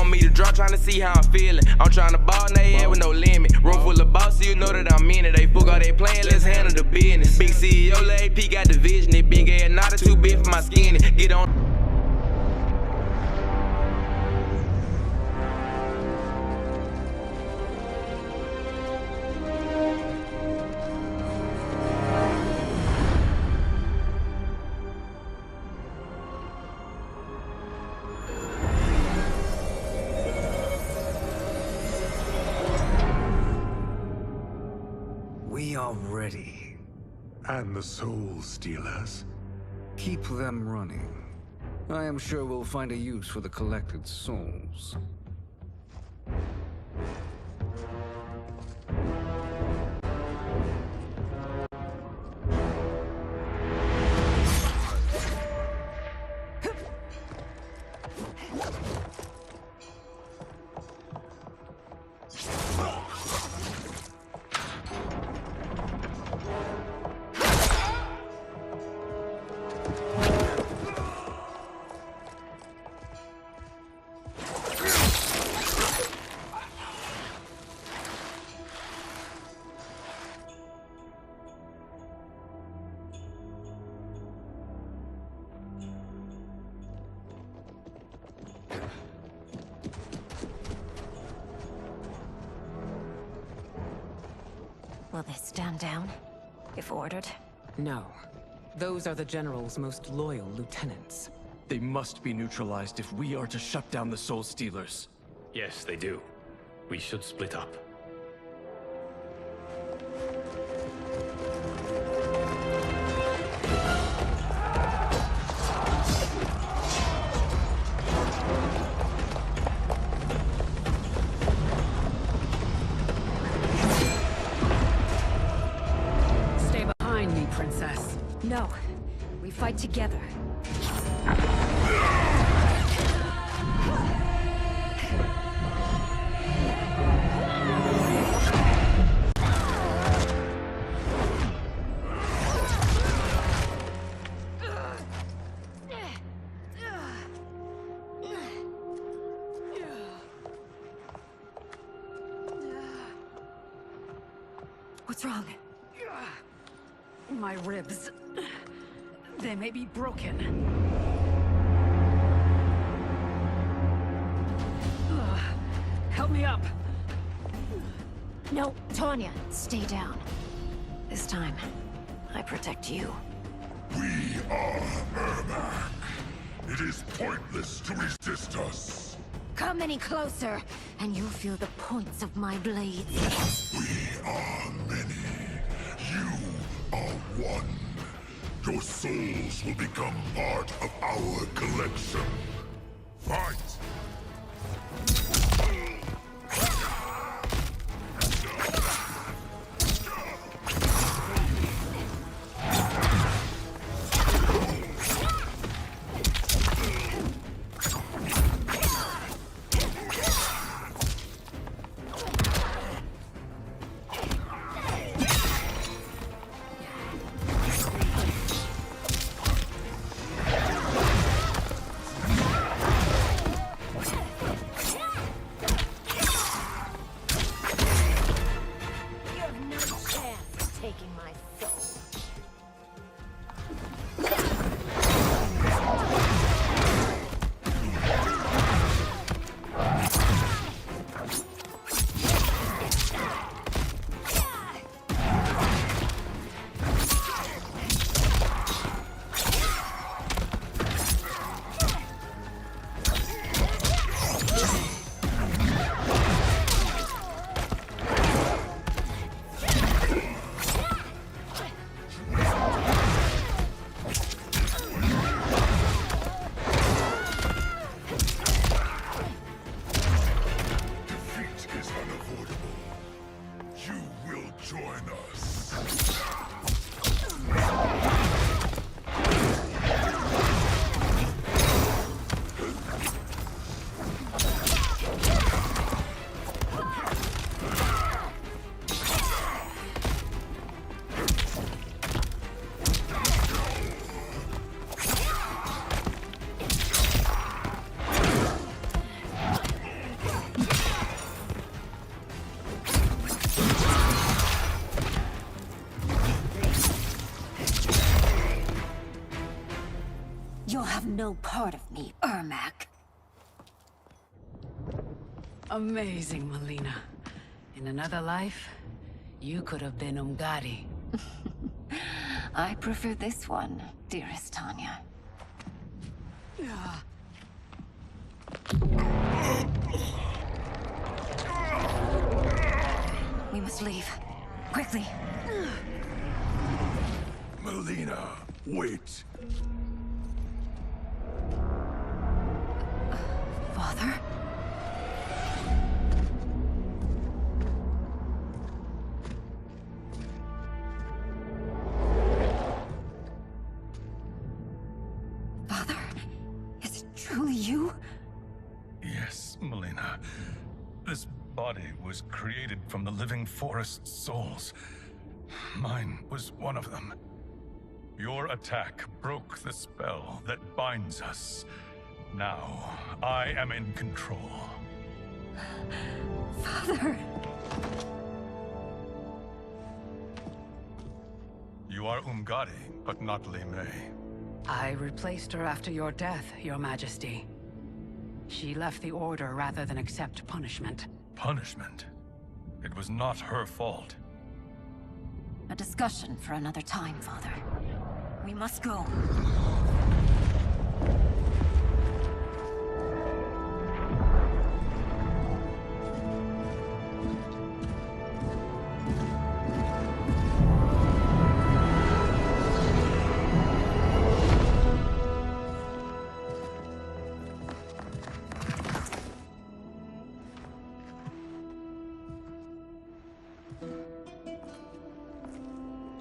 want me to drop, trying to see how I'm feeling. I'm trying to ball in they air with no limit. Room full of boss, so you know that I'm in it. They fuck all they playing, let's handle the business. Big CEO, lil' AP got the vision. It big ass, not too big for my skin. Get on. We are ready. And the Soul Stealers? Keep them running. I am sure we'll find a use for the collected souls. Will they stand down, if ordered? No. Those are the General's most loyal lieutenants. They must be neutralized if we are to shut down the Soul Stealers. Yes, they do. We should split up. Princess. No. We fight together. What's wrong? My ribs. They may be broken. Help me up. No, Tanya, stay down. This time, I protect you. We are Ermac. It is pointless to resist us. Come any closer, and you'll feel the points of my blades. We are many. You are one. Your souls will become part of our collection. Fight! no part of me, Ermac. Amazing, Mileena. In another life, you could have been Umgadi. I prefer this one, dearest Tanya. We must leave. Quickly. Mileena, wait. Father? Father? Is it truly you? Yes, Mileena. This body was created from the living forest's souls. Mine was one of them. Your attack broke the spell that binds us. Now, I am in control. Father! You are Umgadi, but not Li Mei. I replaced her after your death, Your Majesty. She left the Order rather than accept punishment. Punishment? It was not her fault. A discussion for another time, Father. We must go.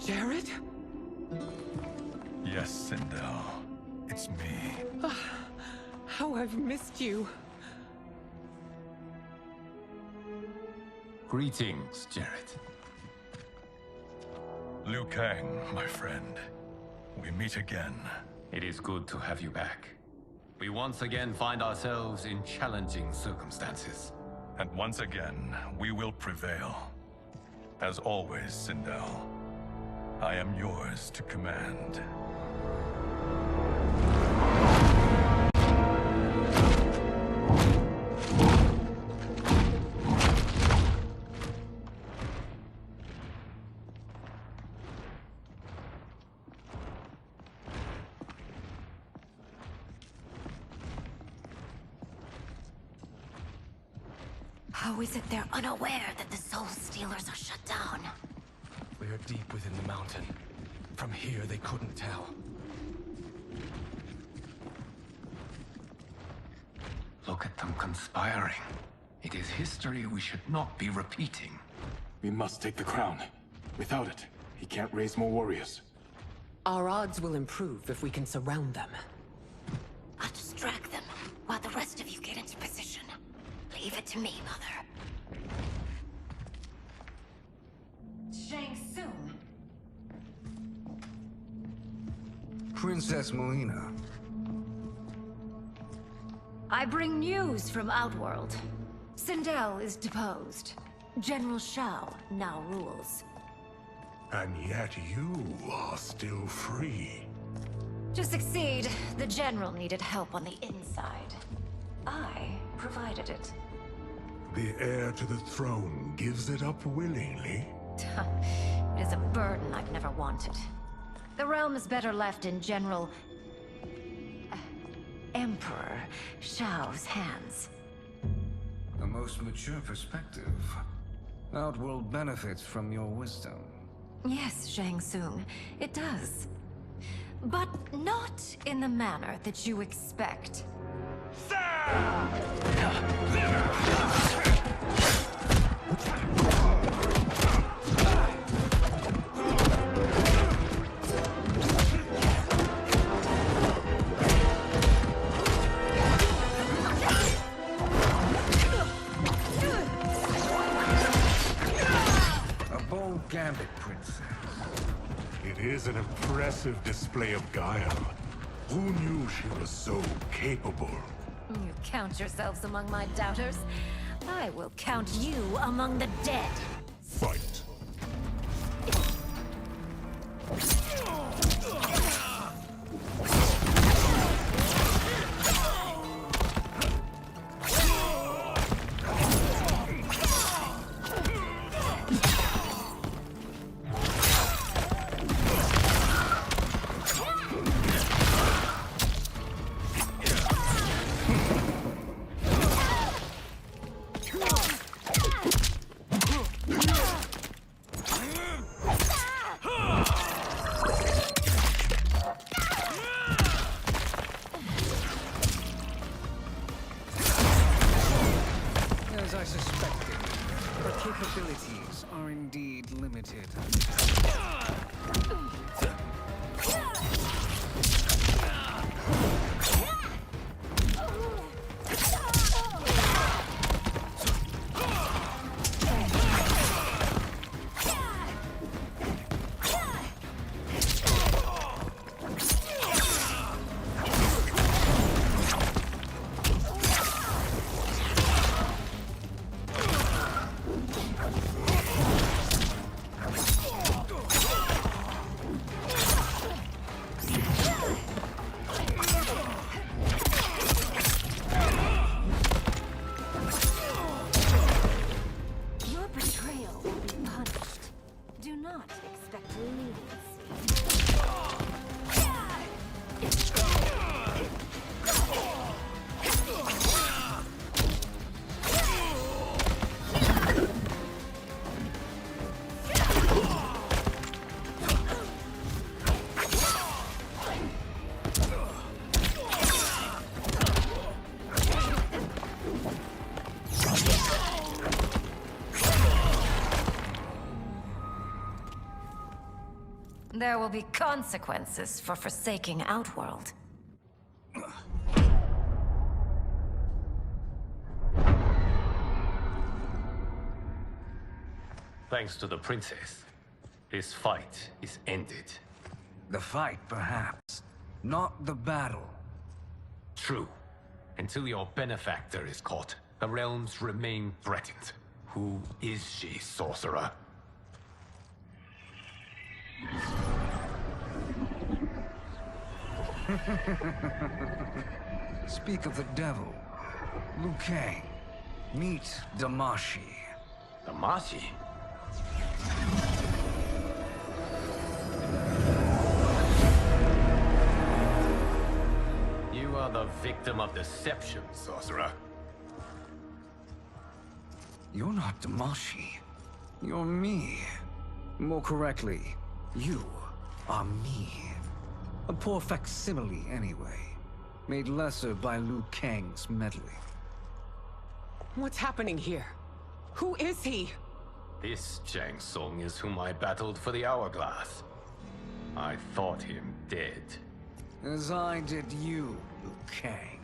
Jared? Yes, Sindel. It's me. How I've missed you. Greetings, Jared. Liu Kang, my friend. We meet again. It is good to have you back. We once again find ourselves in challenging circumstances. And once again, we will prevail. As always, Sindel, I am yours to command. How is it they're unaware that the Soul Stealers are shut down? We are deep within the mountain. From here, they couldn't tell. Look at them conspiring. It is history we should not be repeating. We must take the crown. Without it, he can't raise more warriors. Our odds will improve if we can surround them. I'll distract them while the rest of you get into position. Leave it to me, Mother. Shang Tsung. Princess Mileena. I bring news from Outworld. Sindel is deposed. General Shao now rules. And yet you are still free. To succeed, the General needed help on the inside. I provided it. The heir to the throne gives it up willingly. It is a burden I've never wanted. The realm is better left in General... Emperor Shao's hands. A most mature perspective. Outworld benefits from your wisdom. Yes, Shang Tsung, it does. But not in the manner that you expect. A bold gambit, Princess. It is an impressive display of guile. Who knew she was so capable? You count yourselves among my doubters. I will count you among the dead. Fight. capabilities are indeed limited. Your betrayal will be punished. Do not expect leniency. There will be consequences for forsaking Outworld. Thanks to the princess, this fight is ended. The fight, perhaps. Not the battle. True. Until your benefactor is caught, the realms remain threatened. Who is she, sorcerer? Speak of the devil. Liu Kang. Meet Damashi. Damashi? You are the victim of deception, sorcerer. You're not Damashi. You're me. More correctly, you are me. A poor facsimile, anyway. Made lesser by Liu Kang's meddling. What's happening here? Who is he? This Shang Tsung is whom I battled for the Hourglass. I thought him dead. As I did you, Liu Kang.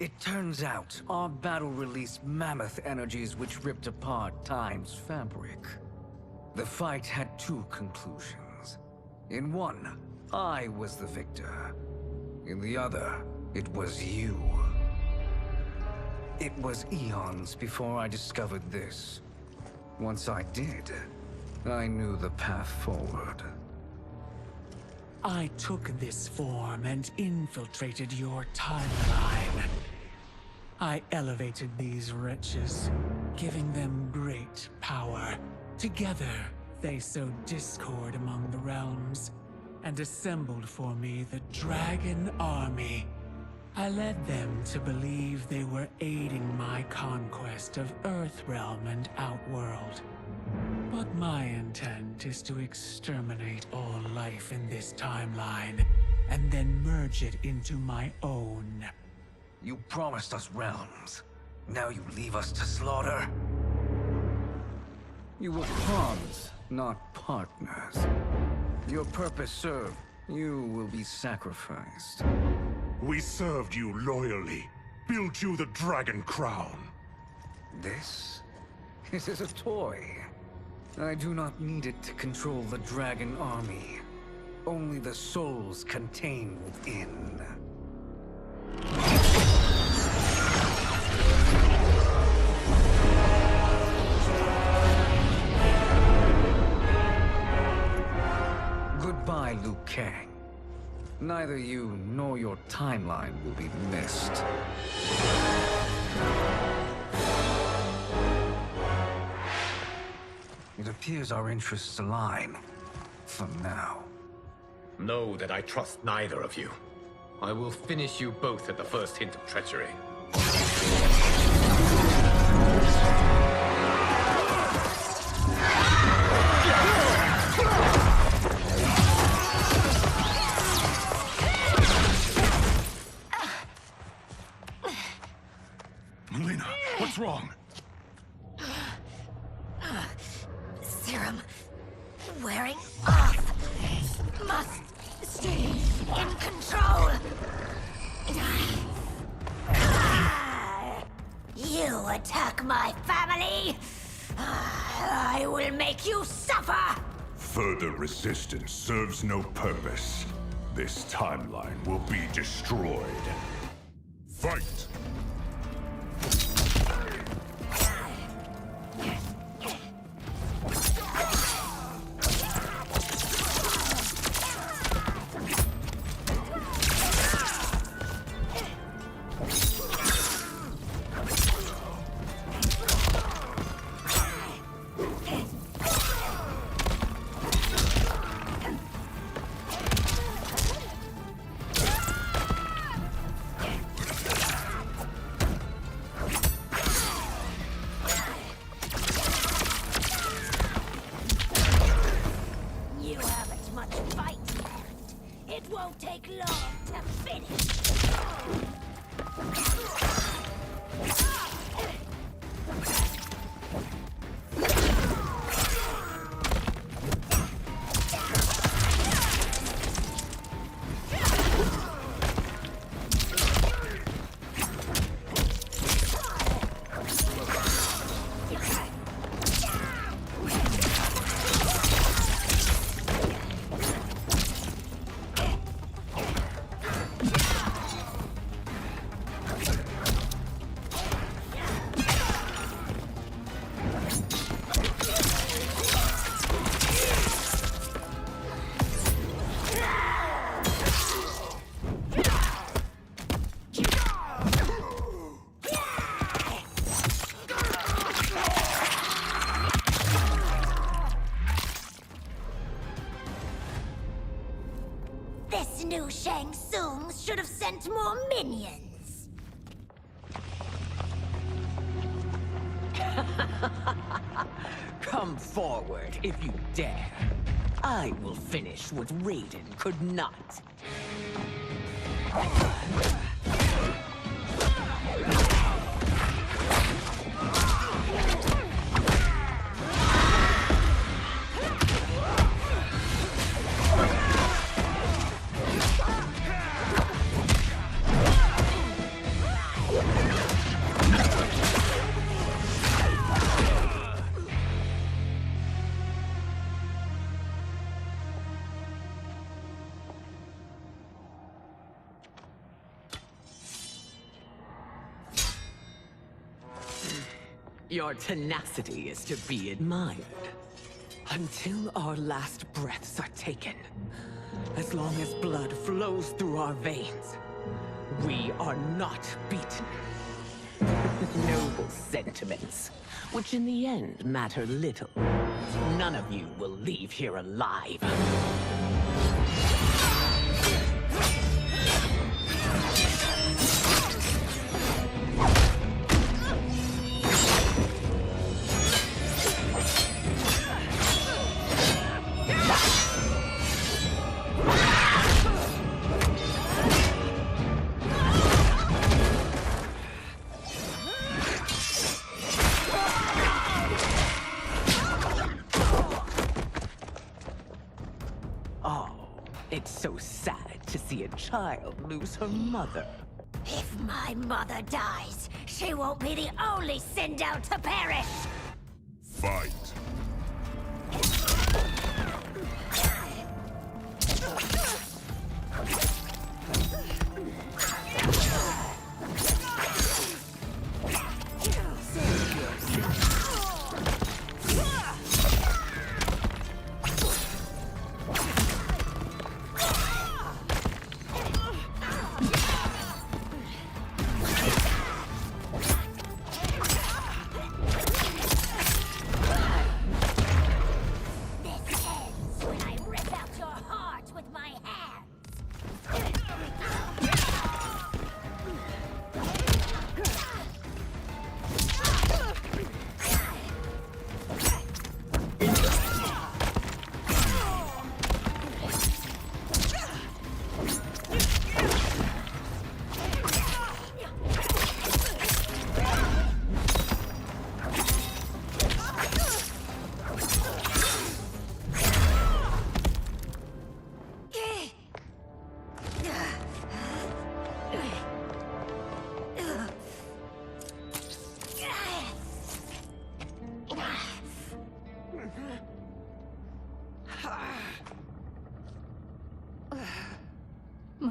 It turns out our battle released mammoth energies which ripped apart time's fabric. The fight had two conclusions. In one, I was the victor. In the other, it was you. It was eons before I discovered this. Once I did, I knew the path forward. I took this form and infiltrated your timeline. I elevated these wretches, giving them great power. Together, they sowed discord among the realms, and assembled for me the Dragon Army. I led them to believe they were aiding my conquest of Earthrealm and Outworld. But my intent is to exterminate all life in this timeline, and then merge it into my own. You promised us realms. Now you leave us to slaughter? You were pawns, not partners. Your purpose served. You will be sacrificed. We served you loyally. Built you the Dragon Crown. This? It is a toy. I do not need it to control the Dragon Army. Only the souls contained within. Goodbye, Liu Kang. Neither you nor your timeline will be missed. It appears our interests align. For now. Know that I trust neither of you. I will finish you both at the first hint of treachery. Mileena, what's wrong? am wearing off. Must stay in control. You attack my family, I will make you suffer! Further resistance serves no purpose. This timeline will be destroyed. Fight! This new Shang Tsung should have sent more minions. Come forward if you dare. I will finish what Raiden could not. Your tenacity is to be admired. Until our last breaths are taken, as long as blood flows through our veins, we are not beaten. Noble sentiments, which in the end matter little. None of you will leave here alive. It's so sad to see a child lose her mother. If my mother dies, she won't be the only Sindel to perish! Fight!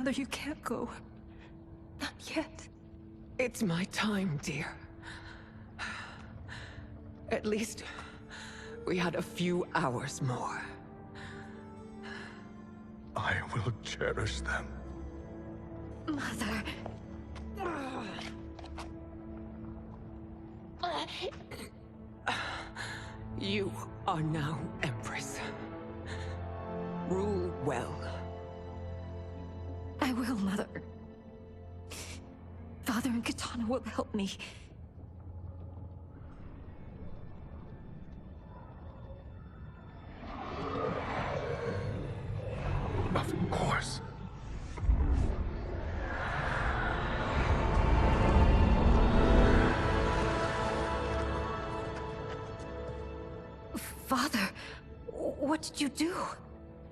Mother, you can't go. Not yet. It's my time, dear. At least we had a few hours more. I will cherish them. Mother. You are now Empress. Rule well. I will, Mother. Father and Katana will help me. Of course. Father, what did you do?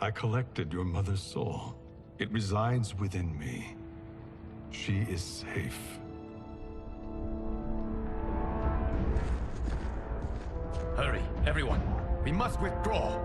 I collected your mother's soul. It resides within me. She is safe. Hurry, everyone. We must withdraw.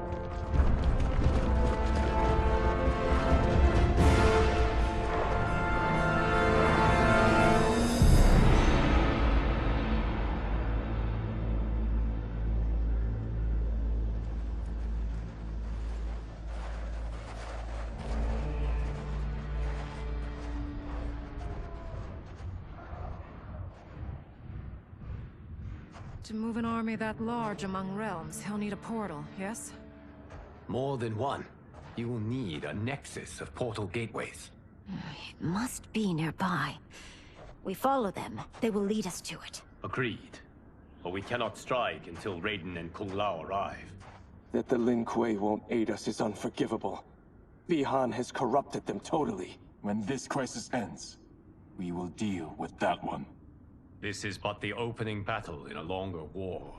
To move an army that large among realms, he'll need a portal, yes? More than one. You will need a nexus of portal gateways. It must be nearby. We follow them. They will lead us to it. Agreed. But we cannot strike until Raiden and Kung Lao arrive. That the Lin Kuei won't aid us is unforgivable. Bihan has corrupted them totally. When this crisis ends, we will deal with that one. This is but the opening battle in a longer war.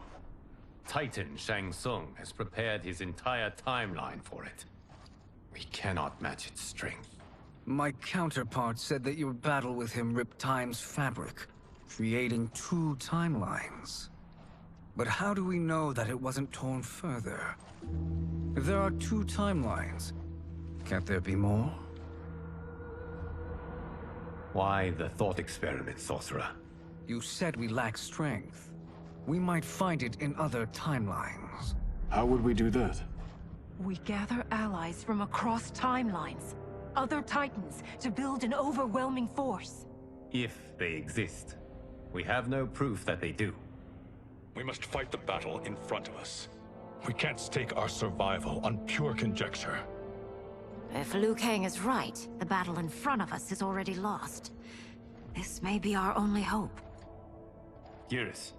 Titan Shang Tsung has prepared his entire timeline for it. We cannot match its strength. My counterpart said that your battle with him ripped time's fabric, creating 2 timelines. But how do we know that it wasn't torn further? If there are 2 timelines, can't there be more? Why the thought experiment, sorcerer? You said we lack strength. We might find it in other timelines. How would we do that? We gather allies from across timelines, other Titans, to build an overwhelming force. If they exist. We have no proof that they do. We must fight the battle in front of us. We can't stake our survival on pure conjecture. If Liu Kang is right, the battle in front of us is already lost. This may be our only hope. Geras,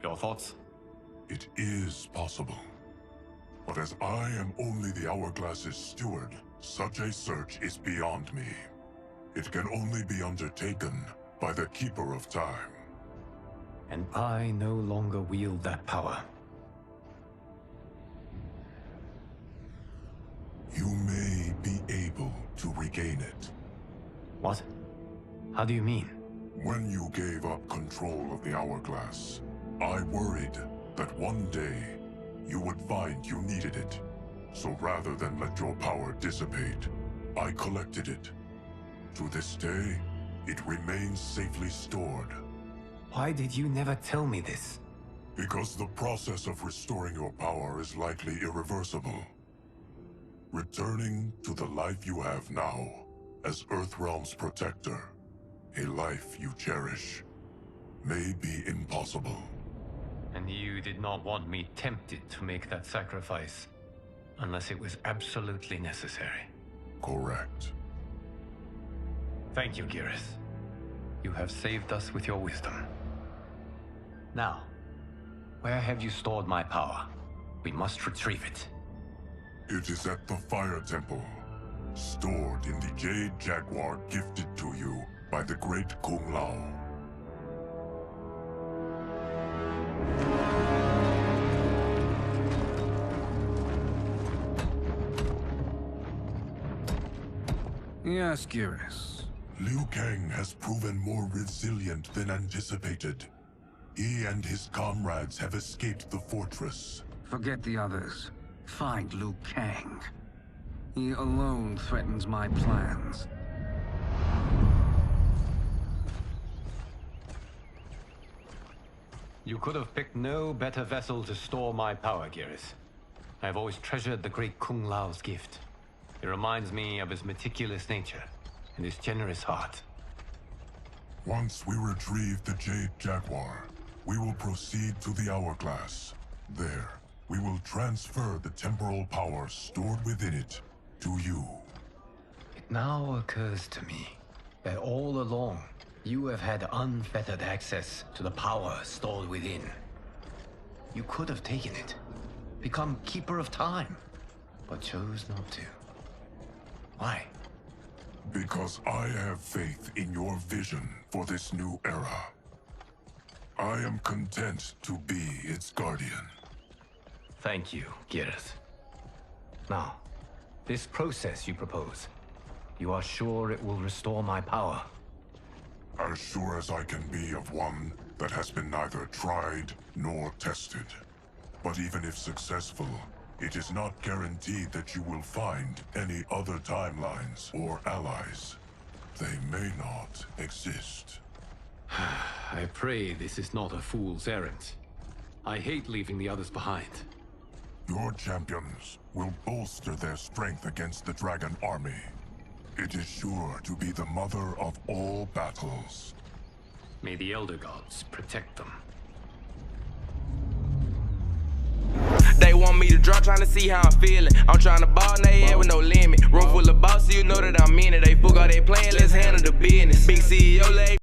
your thoughts? It is possible. But as I am only the Hourglass's steward, such a search is beyond me. It can only be undertaken by the Keeper of Time. And I no longer wield that power. You may be able to regain it. What? How do you mean? When you gave up control of the Hourglass, I worried that one day you would find you needed it. So rather than let your power dissipate, I collected it. To this day, it remains safely stored. Why did you never tell me this? Because the process of restoring your power is likely irreversible. Returning to the life you have now, as Earthrealm's protector, a life you cherish, may be impossible. And you did not want me tempted to make that sacrifice, unless it was absolutely necessary. Correct. Thank you, Geras. You have saved us with your wisdom. Now, where have you stored my power? We must retrieve it. It is at the Fire Temple, stored in the Jade Jaguar gifted to you by the great Kung Lao. Yes, Geras. Liu Kang has proven more resilient than anticipated. He and his comrades have escaped the fortress. Forget the others. Find Liu Kang. He alone threatens my plans. You could have picked no better vessel to store my power, Geras. I have always treasured the great Kung Lao's gift. It reminds me of his meticulous nature and his generous heart. Once we retrieve the Jade Jaguar, we will proceed to the Hourglass. There, we will transfer the temporal power stored within it to you. It now occurs to me that all along, you have had unfettered access to the power stored within. You could have taken it, become Keeper of Time, but chose not to. Why? Because I have faith in your vision for this new era. I am content to be its guardian. Thank you, Geras. Now, this process you propose, you are sure it will restore my power? As sure as I can be of one that has been neither tried nor tested. But even if successful, it is not guaranteed that you will find any other timelines or allies. They may not exist. I pray this is not a fool's errand. I hate leaving the others behind. Your champions will bolster their strength against the Dragon Army. It is sure to be the mother of all battles. May the Elder Gods protect them. They want me to drop, trying to see how I'm feeling. I'm trying to ball in their head with no limit. Room full of bosses, you know that I'm in it. They fuck all they playing, let's handle the business. Big CEO leg.